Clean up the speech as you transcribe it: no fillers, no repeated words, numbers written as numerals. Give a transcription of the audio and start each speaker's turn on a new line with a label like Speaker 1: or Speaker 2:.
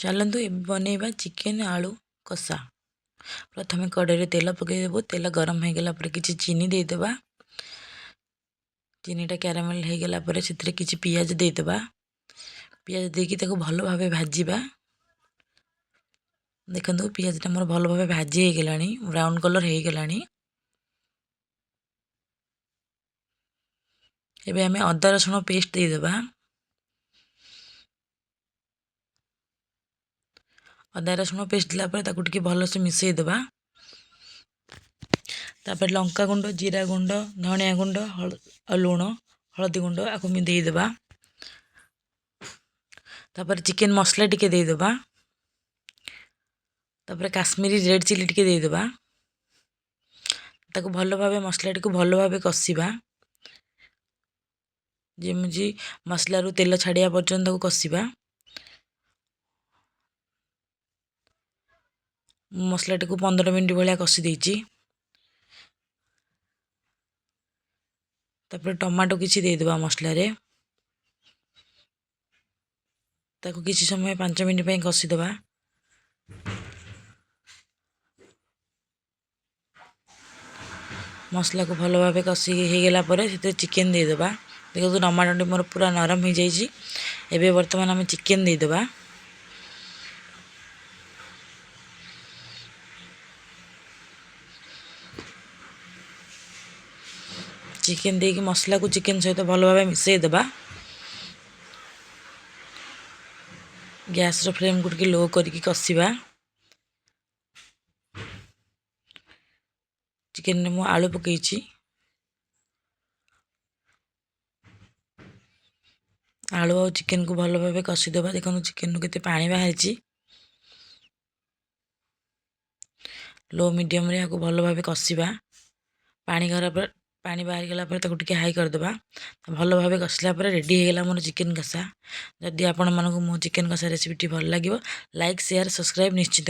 Speaker 1: चलतु बनैबा चिकेन आलू कषा। प्रथम कड़े तेल पकईदेबू। तेल गरम हो गला किसी चीनी देदेबा। चीनीटा क्यारामेल हो गला से किसी पियाज देदेबा। पियाज देकी ताको भल भाव भाजवा। देखो पियाजटा मोर भल भाव भाजी हो गलानी, ब्राउन कलर हो गलानी। एबे हमें अदा रसुण पेस्ट देदेबा। अदा रसुण पेस्ट देला भल से मिसईदेबा। तापर लंका गुंड, जीरा गुंड, धनिया गुंड, लुण, हलदी गुंड आपको देदेबा। तापर चिकेन मसला टिके देदेबा। तापर काश्मीरी रेड चिली टिके देदेबा। ताको भल भाव मसला टी भल भाव कषिबा। जेमि मसलारू तेल छाड़िया पर्यंत कषिबा। मसला टी 15 मिनट भाया कषि देछि। तापर टमाटो किछि देदेबा मसला रे। ताको किछि समय 5 मिनट पई कषिदेबा। मसला को भल भाव कषि हो गला से चिकेन देदेबा। देखो टमाटो मोर पूरा नरम हो जाइए। एबे वर्तमान आम चिकेन देदेबा। चिकेन देकी मसला को चिकेन सहित भल भाव मिसईदेबा। गैस फ्लेम को टिके लो करके कषिबा। चिकेन मु आलू पकईछि। आलू और चिकेन को भल भाव कषिदेबा। देखो चिकेन केते पानी बाहरी। लो मीडियम रे आपको भल भाव कषिबा। पानी बाहरी गला टिके हाई करदेबा। भल भाव कषिला रेडी हो गला मोर चिकेन कषा। जदि आपण मानक मो चिकेन कषा रेसिपीटी भल लगे लाइक शेयर सब्सक्राइब निश्चित।